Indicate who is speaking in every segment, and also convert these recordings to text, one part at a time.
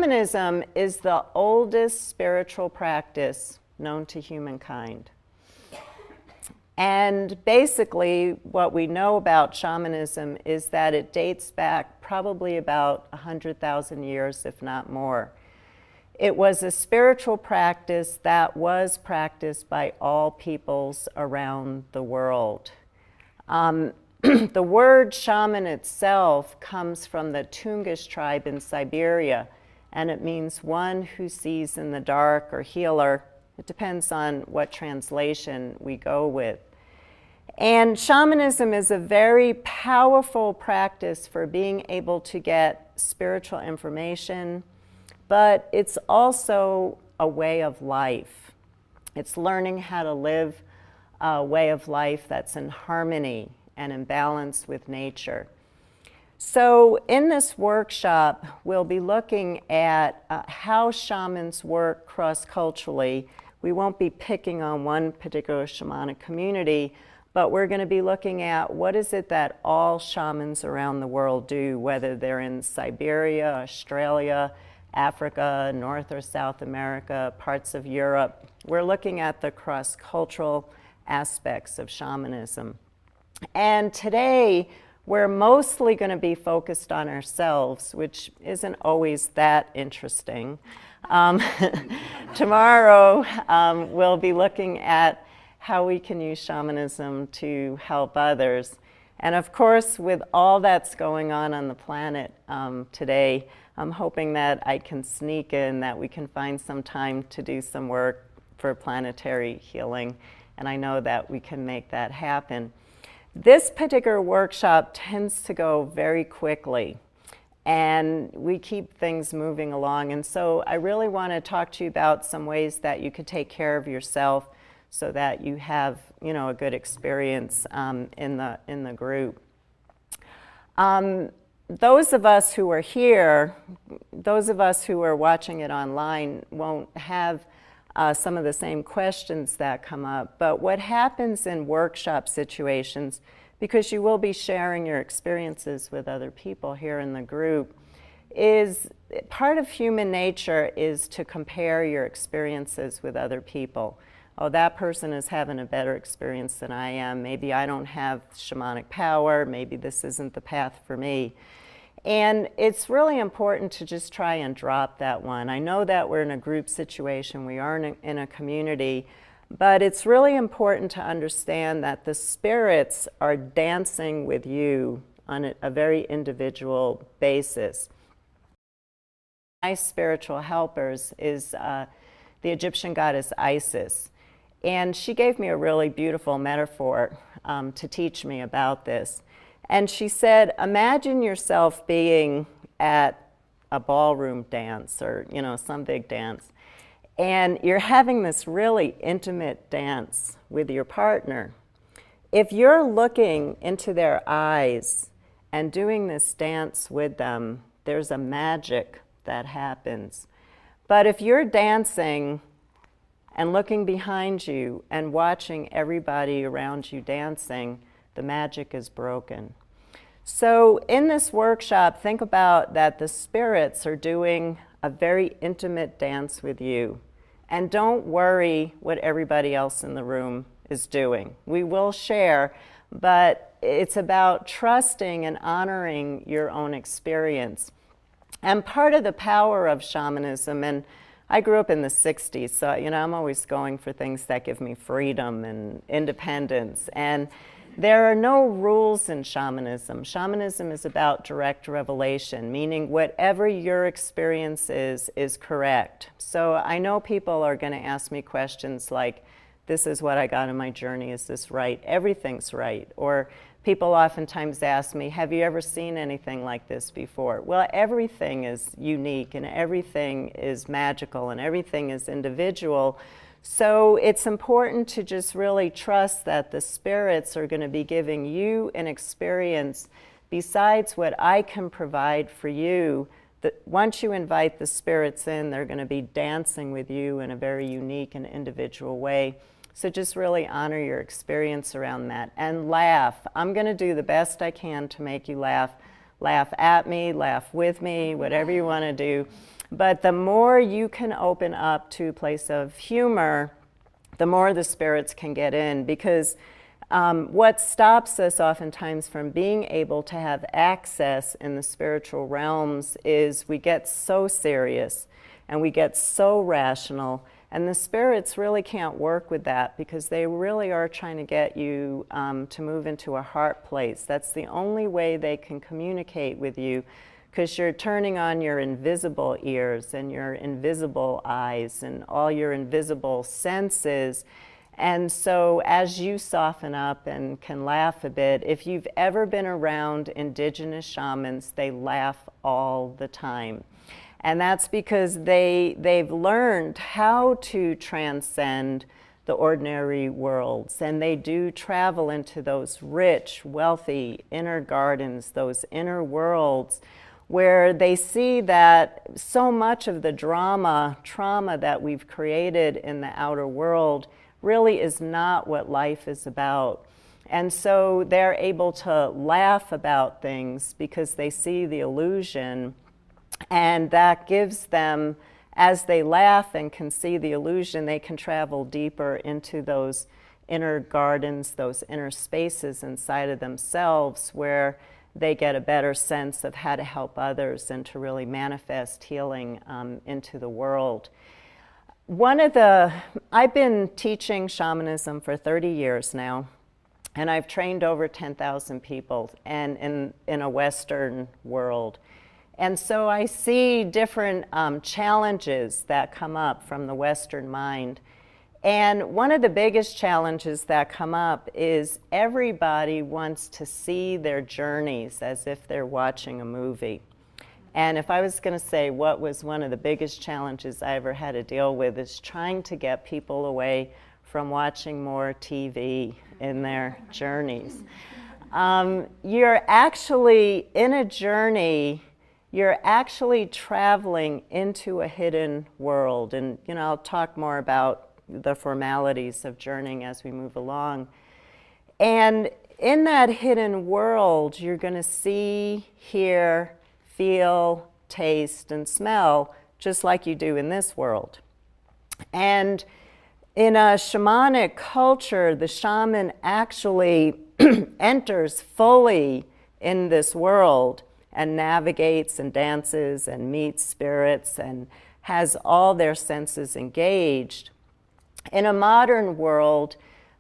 Speaker 1: Shamanism is the oldest spiritual practice known to humankind. And basically, what we know about shamanism is that it dates back probably about 100,000 years, if not more. It was a spiritual practice that was practiced by all peoples around the world. The word shaman itself comes from the Tungus tribe in Siberia, and it means one who sees in the dark or healer. It depends on what translation we go with. And shamanism is a very powerful practice for being able to get spiritual information, but it's also a way of life. It's learning how to live a way of life that's in harmony and in balance with nature. So in this workshop, we'll be looking at how shamans work cross-culturally. We won't be picking on one particular shamanic community, but we're going to be looking at what is it that all shamans around the world do, whether they're in Siberia, Australia, Africa, North or South America, parts of Europe. We're looking at the cross-cultural aspects of shamanism. And today, we're mostly going to be focused on ourselves, which isn't always that interesting. Tomorrow, we'll be looking at how we can use shamanism to help others. And of course, with all that's going on the planet today, I'm hoping that I can sneak in that we can find some time to do some work for planetary healing. And I know that we can make that happen. This particular workshop tends to go very quickly, and we keep things moving along. And so I really want to talk to you about some ways that you could take care of yourself so that you have, you know, a good experience in the group. Those of us who are here, those of us who are watching it online won't have some of the same questions that come up. But what happens in workshop situations, because you will be sharing your experiences with other people here in the group, is part of human nature is to compare your experiences with other people. Oh, that person is having a better experience than I am. Maybe I don't have shamanic power. Maybe this isn't the path for me. And it's really important to just try and drop that one. I know that we're in a group situation, we are in a community, but it's really important to understand that the spirits are dancing with you on a very individual basis. My spiritual helpers is the Egyptian goddess Isis. And she gave me a really beautiful metaphor to teach me about this. And she said, imagine yourself being at a ballroom dance or, you know, some big dance. And you're having this really intimate dance with your partner. If you're looking into their eyes and doing this dance with them, there's a magic that happens. But if you're dancing and looking behind you and watching everybody around you dancing, the magic is broken. So in this workshop, think about that the spirits are doing a very intimate dance with you. And don't worry what everybody else in the room is doing. We will share, but it's about trusting and honoring your own experience. And part of the power of shamanism, and I grew up in the 60s, so you know, I'm always going for things that give me freedom and independence. And there are no rules in shamanism. Shamanism is about direct revelation, meaning whatever your experience is correct. So I know people are going to ask me questions like, this is what I got in my journey, is this right? Everything's right. Or people oftentimes ask me, have you ever seen anything like this before? Well, everything is unique and everything is magical and everything is individual. So it's important to just really trust that the spirits are going to be giving you an experience besides what I can provide for you. That once you invite the spirits in, they're going to be dancing with you in a very unique and individual way. So just really honor your experience around that and laugh. I'm going to do the best I can to make you laugh. Laugh at me, laugh with me, whatever you want to do. But the more you can open up to a place of humor, the more the spirits can get in, because what stops us oftentimes from being able to have access in the spiritual realms is we get so serious and we get so rational, and the spirits really can't work with that, because they really are trying to get you to move into a heart place. That's the only way they can communicate with you, because you're turning on your invisible ears and your invisible eyes and all your invisible senses. And so as you soften up and can laugh a bit, if you've ever been around indigenous shamans, they laugh all the time. And that's because they've learned how to transcend the ordinary worlds. And they do travel into those rich, wealthy inner gardens, those inner worlds, where they see that so much of the trauma that we've created in the outer world really is not what life is about. And so they're able to laugh about things because they see the illusion, and that gives them, as they laugh and can see the illusion, they can travel deeper into those inner gardens, those inner spaces inside of themselves, where they get a better sense of how to help others and to really manifest healing into the world. I've been teaching shamanism for 30 years now, and I've trained over 10,000 people and in a Western world. And so I see different challenges that come up from the Western mind. And one of the biggest challenges that come up is everybody wants to see their journeys as if they're watching a movie. And if I was going to say what was one of the biggest challenges I ever had to deal with, is trying to get people away from watching more TV in their journeys. You're actually in a journey, you're actually traveling into a hidden world. And I'll talk more about the formalities of journeying as we move along. And in that hidden world, you're going to see, hear, feel, taste, and smell, just like you do in this world. And in a shamanic culture, the shaman actually enters fully in this world and navigates and dances and meets spirits and has all their senses engaged. In a modern world,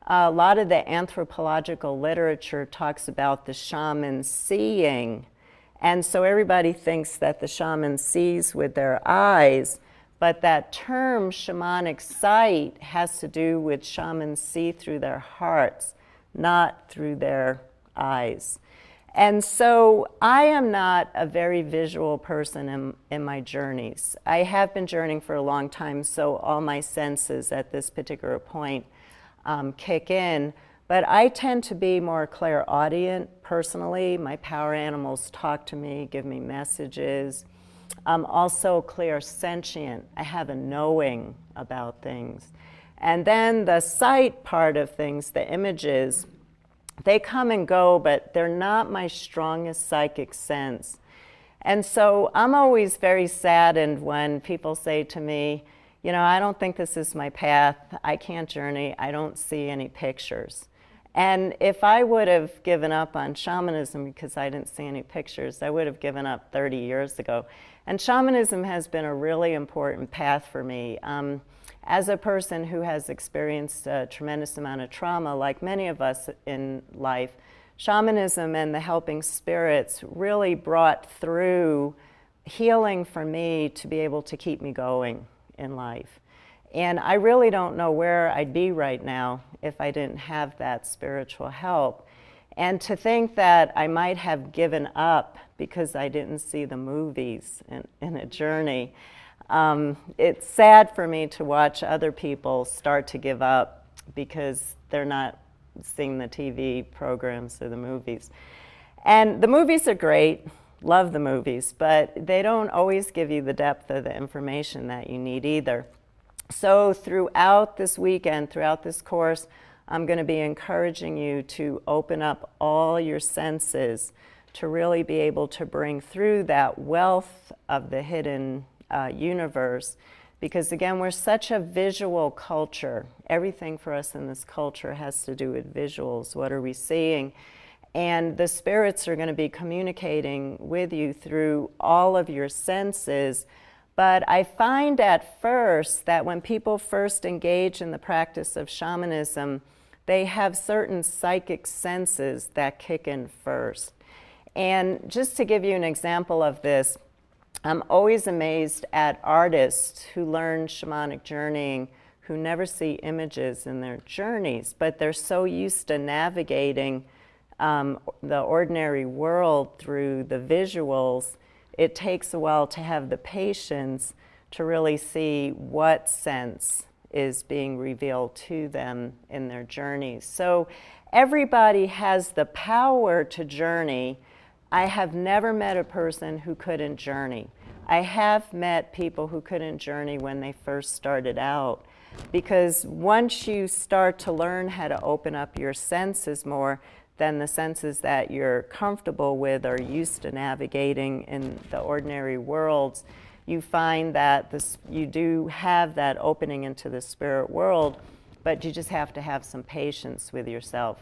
Speaker 1: a lot of the anthropological literature talks about the shaman seeing. And so everybody thinks that the shaman sees with their eyes, but that term shamanic sight has to do with shamans see through their hearts, not through their eyes. And so I am not a very visual person in my journeys. I have been journeying for a long time, so all my senses at this particular point kick in. But I tend to be more clairaudient personally. My power animals talk to me, give me messages. I'm also clairsentient. I have a knowing about things. And then the sight part of things, the images, they come and go, but they're not my strongest psychic sense. And so I'm always very saddened when people say to me, I don't think this is my path. I can't journey. I don't see any pictures. And if I would have given up on shamanism because I didn't see any pictures, I would have given up 30 years ago. And shamanism has been a really important path for me. As a person who has experienced a tremendous amount of trauma, like many of us in life, shamanism and the helping spirits really brought through healing for me to be able to keep me going in life. And I really don't know where I'd be right now if I didn't have that spiritual help. And to think that I might have given up because I didn't see the movies in a journey, it's sad for me to watch other people start to give up because they're not seeing the TV programs or the movies. And the movies are great, love the movies, but they don't always give you the depth of the information that you need either. So throughout this weekend, throughout this course, I'm going to be encouraging you to open up all your senses to really be able to bring through that wealth of the hidden universe, because again, we're such a visual culture. Everything for us in this culture has to do with visuals. What are we seeing? And the spirits are going to be communicating with you through all of your senses. But I find at first that when people first engage in the practice of shamanism, they have certain psychic senses that kick in first. And just to give you an example of this, I'm always amazed at artists who learn shamanic journeying who never see images in their journeys, but they're so used to navigating the ordinary world through the visuals. It takes a while to have the patience to really see what sense is being revealed to them in their journeys. So everybody has the power to journey. I have never met a person who couldn't journey. I have met people who couldn't journey when they first started out, because once you start to learn how to open up your senses more, then the senses that you're comfortable with or used to navigating in the ordinary worlds, you find that you do have that opening into the spirit world, but you just have to have some patience with yourself.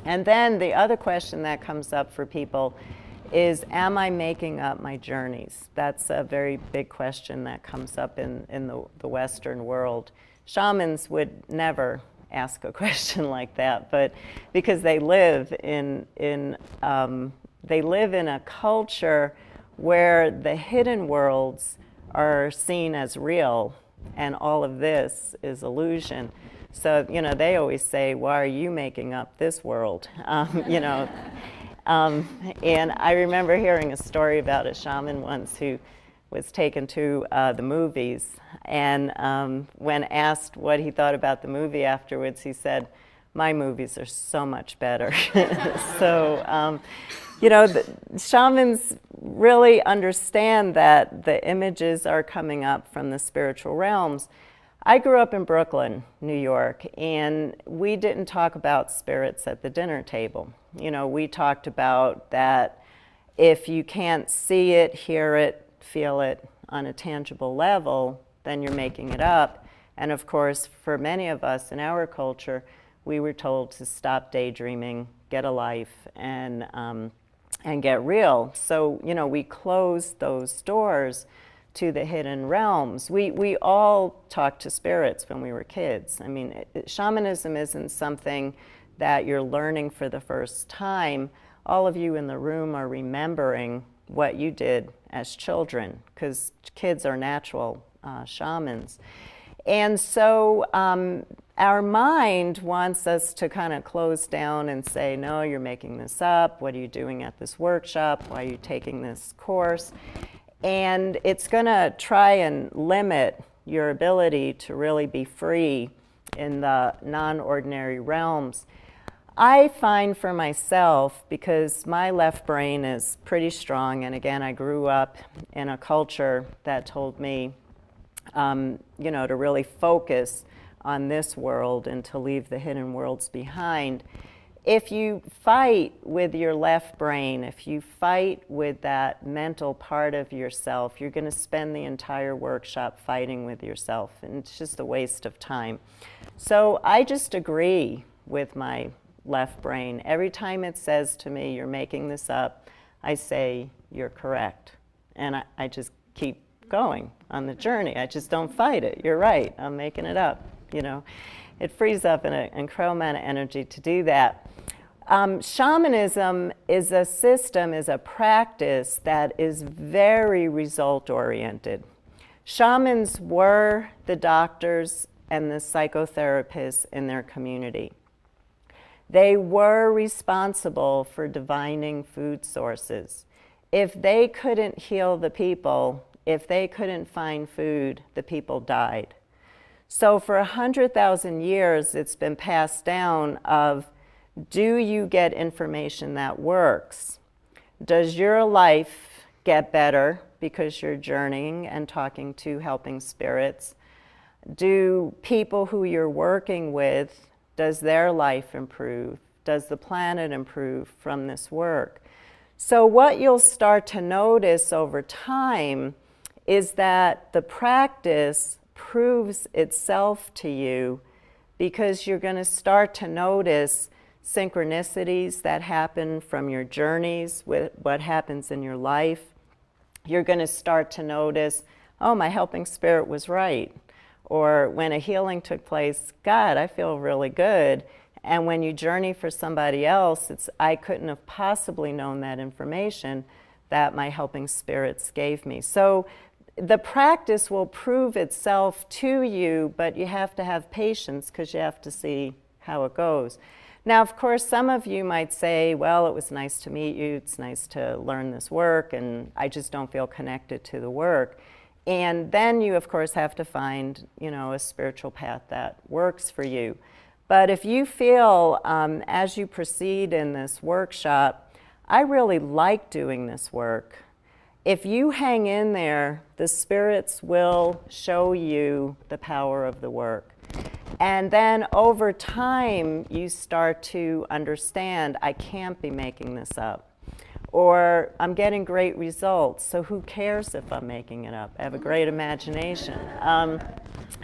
Speaker 1: And then the other question that comes up for people is, am I making up my journeys? That's a very big question that comes up in the Western world. Shamans would never ask a question like that, but because they live in a culture where the hidden worlds are seen as real, and all of this is illusion. So, you know, they always say, why are you making up this world? You know, and I remember hearing a story about a shaman once who was taken to the movies, and when asked what he thought about the movie afterwards, he said, my movies are so much better. So, you know, the shamans really understand that the images are coming up from the spiritual realms. I grew up in Brooklyn, New York, and we didn't talk about spirits at the dinner table. You know, we talked about that if you can't see it, hear it, feel it on a tangible level, then you're making it up. And of course, for many of us in our culture, we were told to stop daydreaming, get a life, and get real. So, you know, we closed those doors to the hidden realms. We all talked to spirits when we were kids. I mean, shamanism isn't something that you're learning for the first time. All of you in the room are remembering what you did as children, because kids are natural shamans. And so our mind wants us to kind of close down and say, no, you're making this up. What are you doing at this workshop? Why are you taking this course? And it's going to try and limit your ability to really be free in the non-ordinary realms. I find for myself, because my left brain is pretty strong, and again, I grew up in a culture that told me, you know, to really focus on this world and to leave the hidden worlds behind. If you fight with your left brain, if you fight with that mental part of yourself, you're going to spend the entire workshop fighting with yourself, and it's just a waste of time. So I just agree with my left brain. Every time it says to me, you're making this up, I say, you're correct. And I just keep going on the journey. I just don't fight it. You're right, I'm making it up. You know, it frees up an incredible amount of energy to do that. Shamanism is a system, is a practice that is very result-oriented. Shamans were the doctors and the psychotherapists in their community. They were responsible for divining food sources. If they couldn't heal the people, if they couldn't find food, the people died. So for 100,000 years, it's been passed down of, do you get information that works? Does your life get better because you're journeying and talking to helping spirits? Do people who you're working with, does their life improve? Does the planet improve from this work? So what you'll start to notice over time is that the practice proves itself to you, because you're going to start to notice synchronicities that happen from your journeys with what happens in your life. You're going to start to notice, oh, my helping spirit was right. Or when a healing took place, God, I feel really good. And when you journey for somebody else, it's, I couldn't have possibly known that information that my helping spirits gave me. So the practice will prove itself to you, but you have to have patience because you have to see how it goes. Now, of course, some of you might say, well, it was nice to meet you, it's nice to learn this work, and I just don't feel connected to the work. And then you, of course, have to find, you know, a spiritual path that works for you. But if you feel, as you proceed in this workshop, I really like doing this work, if you hang in there, the spirits will show you the power of the work. And then over time, you start to understand, I can't be making this up. Or I'm getting great results, so who cares if I'm making it up? I have a great imagination.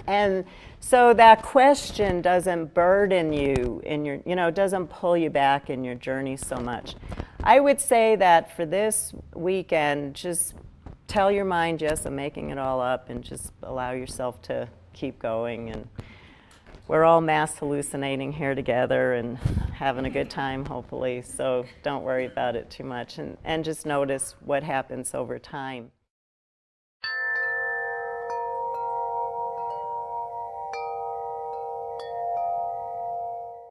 Speaker 1: And so that question doesn't burden you in your, you know, doesn't pull you back in your journey so much. I would say that for this weekend, just tell your mind, yes, I'm making it all up, and just allow yourself to keep going. And we're all mass hallucinating here together and having a good time, hopefully, so don't worry about it too much, and just notice what happens over time.